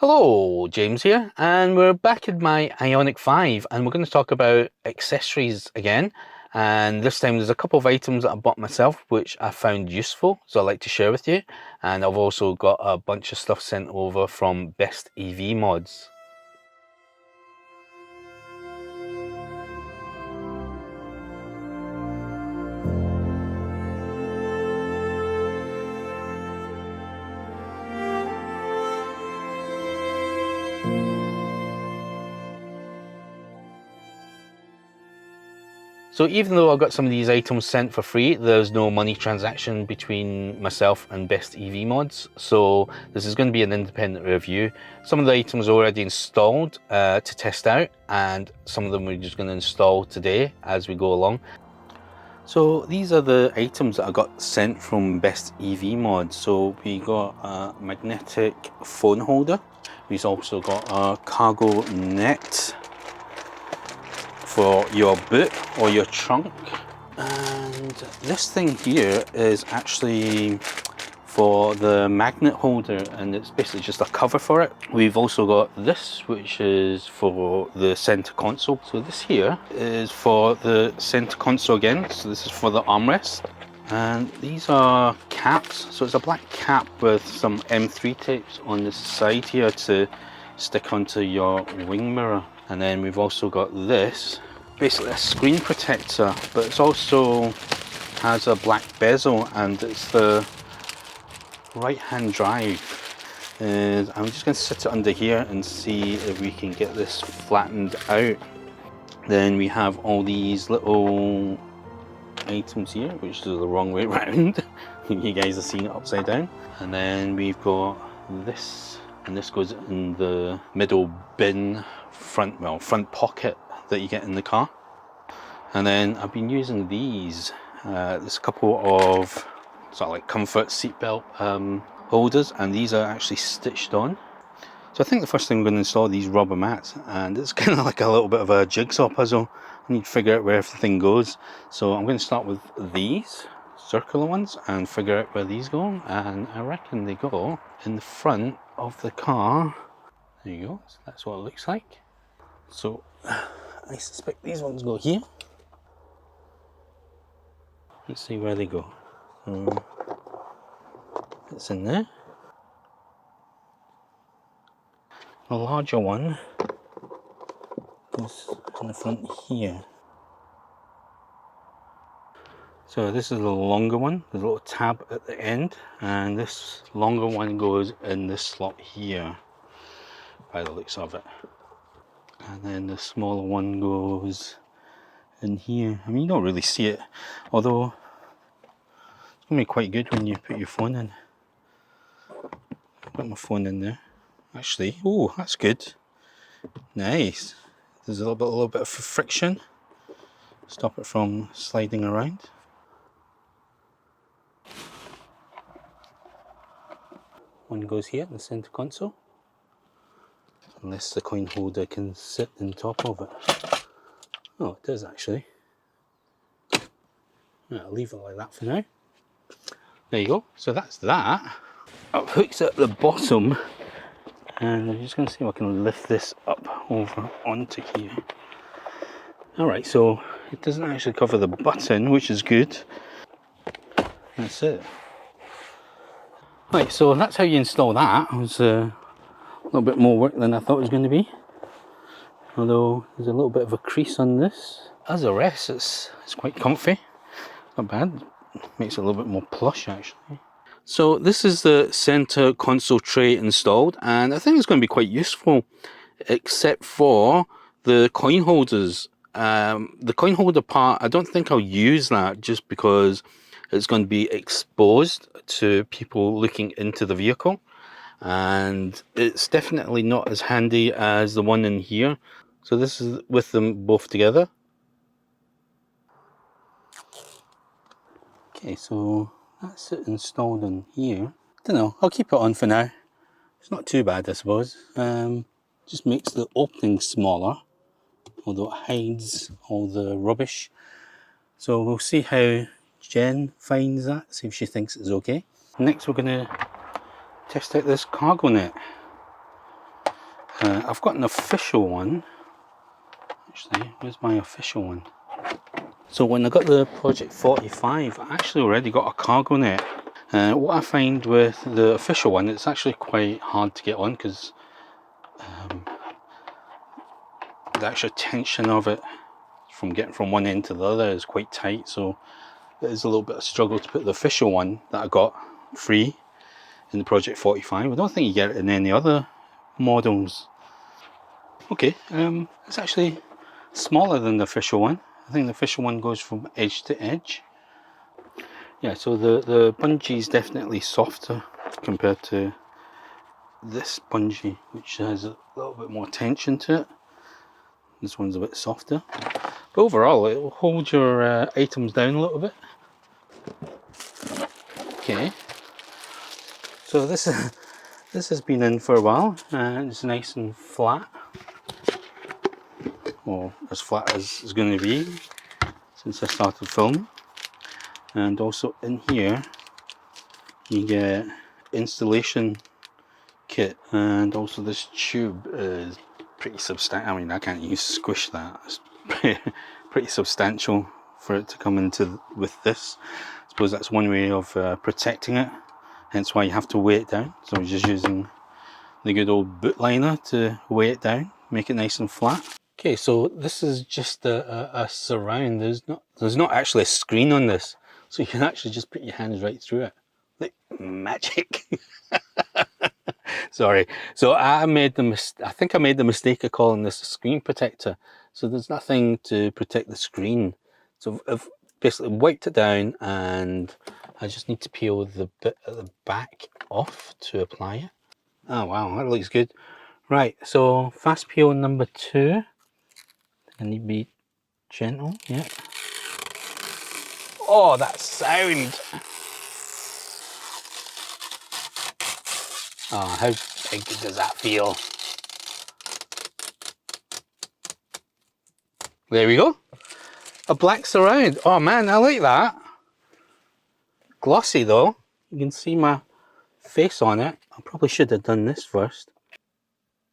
Hello, James here, and we're back in my IONIQ 5 and we're going to talk about accessories again. And this time there's a couple of items that I bought myself which I found useful, so I'd like to share with you. And I've also got a bunch of stuff sent over from BestEVMods. So even though I got some of these items sent for free, there's no money transaction between myself and BestEVMods. So this is going to be an independent review. Some of the items are already installed to test out, and some of them we're just going to install today as we go along. So these are the items that I got sent from BestEVMods. So we got a magnetic phone holder. We've also got a cargo net for your boot or your trunk, and this thing here is actually for the magnet holder, and it's basically just a cover for it. We've also got this, which is for the center console. So this here is for the center console again, so this is for the armrest. And these are caps, so it's a black cap with some M3 tapes on the side here to stick onto your wing mirror. And then we've also got this, basically a screen protector, but it's also has a black bezel, and it's the right hand drive. And I'm just going to sit it under here and see if we can get this flattened out. Then we have all these little items here, which is the wrong way around. You guys are seeing it upside down. And then we've got this, and this goes in the middle bin front pocket that you get in the car. And then I've been using these. There's a couple of sort of like comfort seatbelt holders, and these are actually stitched on. So I think the first thing we're going to install these rubber mats, and it's kind of like a little bit of a jigsaw puzzle. I need to figure out where everything goes. So I'm going to start with these circular ones and figure out where these go, and I reckon they go in the front of the car. There you go, so that's what it looks like. So I suspect these ones go here. Let's see where they go. It's in there. The larger one goes in the front here. So this is the longer one, there's a little tab at the end, and this longer one goes in this slot here, by the looks of it. And then the smaller one goes in here. I mean, you don't really see it, although it's going to be quite good when you put your phone in. Put my phone in there. Actually, oh, that's good. Nice. There's a little bit of friction. Stop it from sliding around. One goes here in the center console. Unless the coin holder can sit on top of it. Oh, it does actually. I'll leave it like that for now. There you go. So that's that. I've hooked it at the bottom, and I'm just going to see if I can lift this up over onto here. Alright, so it doesn't actually cover the button, which is good. That's it. Right, so that's how you install that. It was a little bit more work than I thought it was going to be. Although there's a little bit of a crease on this. As a rest, it's quite comfy. Not bad. Makes it a little bit more plush actually. So this is the center console tray installed, and I think it's going to be quite useful, except for the coin holders. The coin holder part, I don't think I'll use that just because it's going to be exposed to people looking into the vehicle, and it's definitely not as handy as the one in here. So this is with them both together. Okay, so that's it installed in here. Don't know, I'll keep it on for now. It's not too bad, I suppose. Just makes the opening smaller, although it hides all the rubbish. So we'll see how Jen finds that, see if she thinks it's okay. Next we're going to test out this cargo net. I've got an official one. Actually, where's my official one? So when I got the Project 45, I actually already got a cargo net. What I find with the official one, it's actually quite hard to get on because the actual tension of it from getting from one end to the other is quite tight, so it is a little bit of a struggle to put the official one that I got free in the Project 45. I don't think you get it in any other models. Okay, it's actually smaller than the official one. I think the official one goes from edge to edge. Yeah, so the bungee is definitely softer compared to this bungee, which has a little bit more tension to it. This one's a bit softer. But overall, it will hold your items down a little bit. Okay. So this has been in for a while, and it's nice and flat. Well, as flat as it's going to be since I started filming. And also in here you get installation kit, and also this tube is pretty substantial. I mean, I can't even squish that. It's pretty substantial for it to come into with this. I suppose that's one way of protecting it, hence why you have to weigh it down. So I'm just using the good old boot liner to weigh it down, make it nice and flat. Okay, so this is just a surround. There's not actually a screen on this, so you can actually just put your hands right through it, like magic. Sorry. So I think I made the mistake of calling this a screen protector. So there's nothing to protect the screen. So I've basically wiped it down, and I just need to peel the bit at the back off to apply it. Oh wow, that looks good. Right, so fast peel number 2. I need to be gentle, yeah. Oh, that sound! Oh, how big does that feel? There we go. A black surround. Oh man, I like that. Glossy though. You can see my face on it. I probably should have done this first.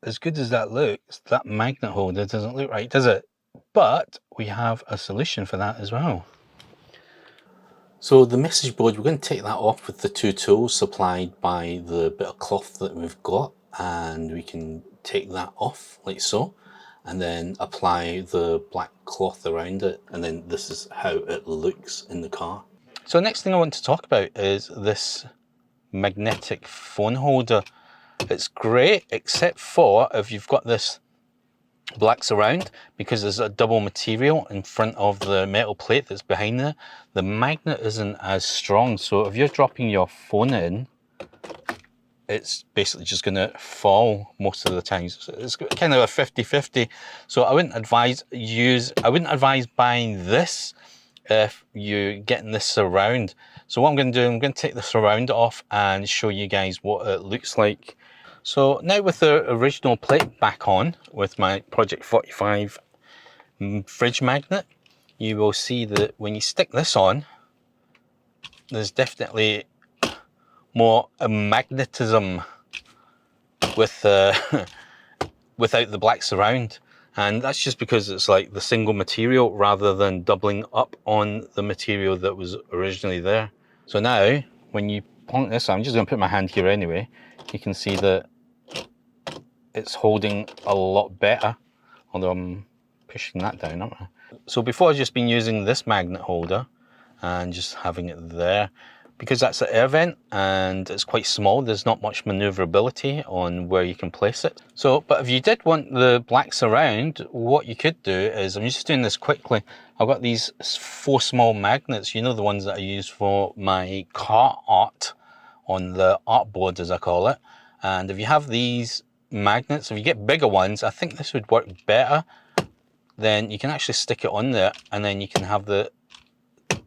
As good as that looks, that magnet holder doesn't look right, does it? But we have a solution for that as well. So the message board, we're going to take that off with the 2 tools supplied by the bit of cloth that we've got, and we can take that off like so, and then apply the black cloth around it, and then this is how it looks in the car. So next thing I want to talk about is this magnetic phone holder. It's great, except for if you've got this black surround, because there's a double material in front of the metal plate that's behind there, the magnet isn't as strong. So if you're dropping your phone in, it's basically just going to fall most of the time. So it's kind of a 50-50. So I wouldn't advise buying this if you're getting this surround. So what I'm going to do, I'm going to take the surround off and show you guys what it looks like. So now with the original plate back on with my Project 45 fridge magnet, you will see that when you stick this on, there's definitely more magnetism with without the black surround, and that's just because it's like the single material rather than doubling up on the material that was originally there. So now when you point this, I'm just going to put my hand here anyway, you can see that it's holding a lot better, although I'm pushing that down, aren't I? So before I've just been using this magnet holder and just having it there, because that's an air vent and it's quite small, there's not much maneuverability on where you can place it. So, but if you did want the black surround, what you could do is, I'm just doing this quickly, I've got these 4 small magnets, you know, the ones that I use for my car art on the artboard, as I call it. And if you have these magnets, if you get bigger ones, I think this would work better. Then you can actually stick it on there, and then you can have the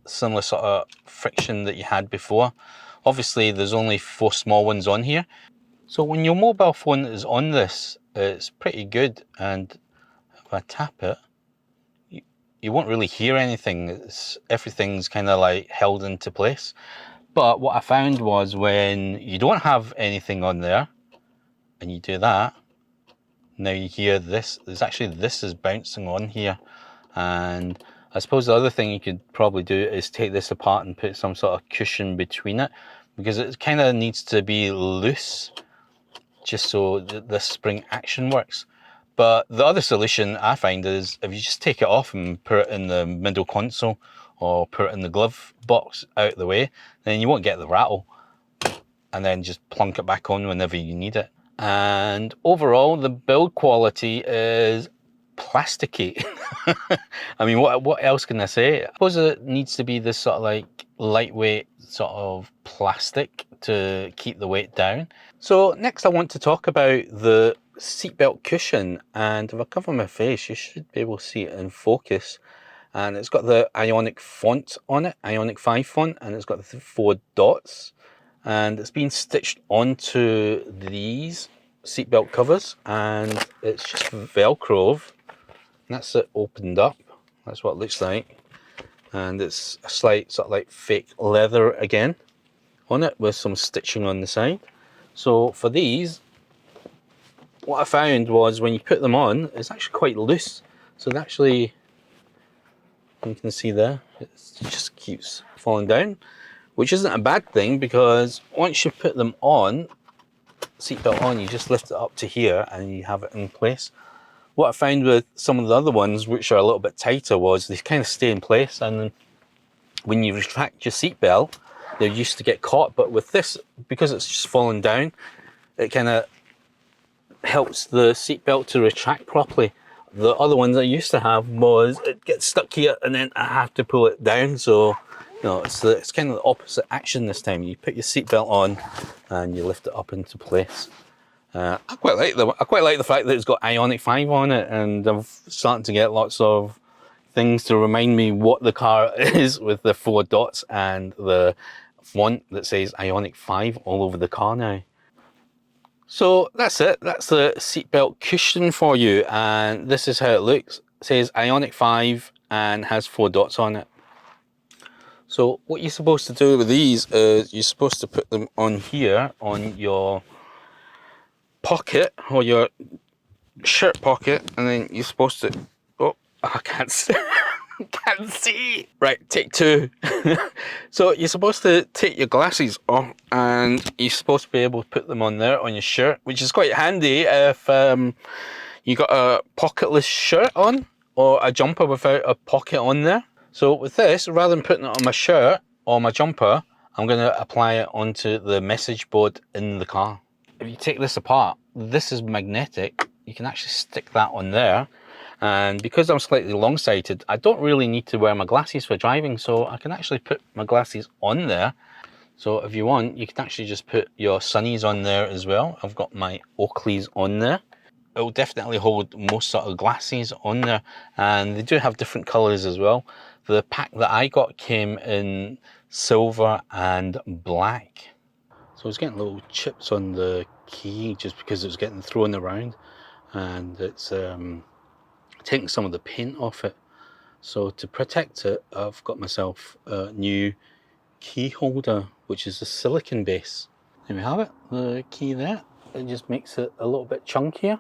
similar sort of friction that you had before. Obviously there's only 4 small ones on here, so when your mobile phone is on this, it's pretty good, and if I tap it, you won't really hear anything. Everything's kind of like held into place. But what I found was when you don't have anything on there and you do that, Now you hear this, this is bouncing on here. And I suppose the other thing you could probably do is take this apart and put some sort of cushion between it, because it kind of needs to be loose just so the spring action works. But the other solution I find is if you just take it off and put it in the middle console or put it in the glove box out of the way, then you won't get the rattle, and then just plunk it back on whenever you need it. And overall, the build quality is plasticky. I mean, what else can I say? I suppose it needs to be this sort of like lightweight sort of plastic to keep the weight down. So next I want to talk about the seatbelt cushion, and if I cover my face you should be able to see it in focus. And it's got the IONIQ font on it, IONIQ 5 font, and it's got the 4 dots. And it's been stitched onto these seatbelt covers, and it's just Velcro. That's it opened up. That's what it looks like. And it's a slight sort of like fake leather again on it with some stitching on the side. So for these, what I found was when you put them on, it's actually quite loose. So it actually, you can see there, it just keeps falling down, which isn't a bad thing, because once you put them on, seatbelt on, you just lift it up to here and you have it in place. What I found with some of the other ones, which are a little bit tighter, was they kind of stay in place, and when you retract your seatbelt, they used to get caught. But with this, because it's just fallen down, it kind of helps the seatbelt to retract properly. The other ones I used to have was it gets stuck here and then I have to pull it down. So no, it's kind of the opposite action this time. You put your seatbelt on and you lift it up into place. I quite like the fact that it's got IONIQ 5 on it, and I'm starting to get lots of things to remind me what the car is, with the 4 dots and the font that says IONIQ 5 all over the car now. So that's it. That's the seatbelt cushion for you, and this is how it looks. It says IONIQ 5 and has 4 dots on it. So what you're supposed to do with these is you're supposed to put them on here on your pocket or your shirt pocket, and then you're supposed to, oh, I can't see. Can't see. Right, take 2. So you're supposed to take your glasses off, and you're supposed to be able to put them on there on your shirt, which is quite handy if you got a pocketless shirt on or a jumper without a pocket on there. So with this, rather than putting it on my shirt or my jumper, I'm going to apply it onto the message board in the car. If you take this apart, this is magnetic. You can actually stick that on there. And because I'm slightly long-sighted, I don't really need to wear my glasses for driving, so I can actually put my glasses on there. So if you want, you can actually just put your sunnies on there as well. I've got my Oakleys on there. It will definitely hold most sort of glasses on there, and they do have different colours as well. The pack that I got came in silver and black. So I was getting little chips on the key just because it was getting thrown around, and it's taking some of the paint off it. So to protect it, I've got myself a new key holder, which is a silicone base. There we have it, the key there. It just makes it a little bit chunkier,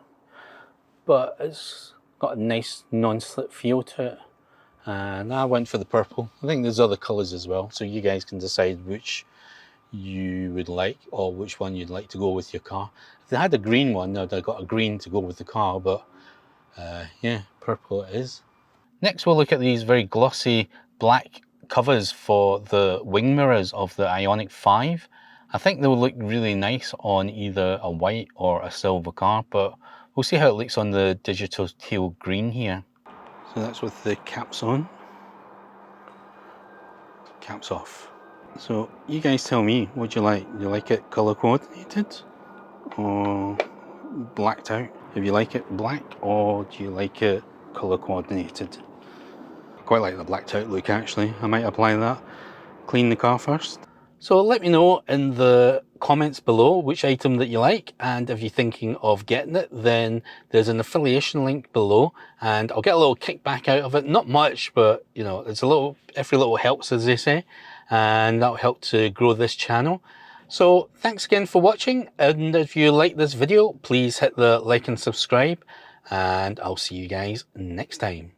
but it's got a nice non-slip feel to it. And I went for the purple. I think there's other colours as well, so you guys can decide which you would like or which one you'd like to go with your car. If they had a green one, I'd have got a green to go with the car, but yeah, purple it is. Next we'll look at these very glossy black covers for the wing mirrors of the IONIQ 5. I think they'll look really nice on either a white or a silver car, but we'll see how it looks on the digital teal green here. So that's with the caps on, caps off. So you guys tell me, what do you like? Do you like it colour coordinated or blacked out? If you like it black, or do you like it colour coordinated? I quite like the blacked out look actually. I might apply that, clean the car first. So let me know in the comments below which item that you like, and if you're thinking of getting it, then there's an affiliation link below and I'll get a little kickback out of it. Not much, but you know, it's a little, every little helps, as they say, and that'll help to grow this channel. So thanks again for watching, and if you like this video, please hit the like and subscribe, and I'll see you guys next time.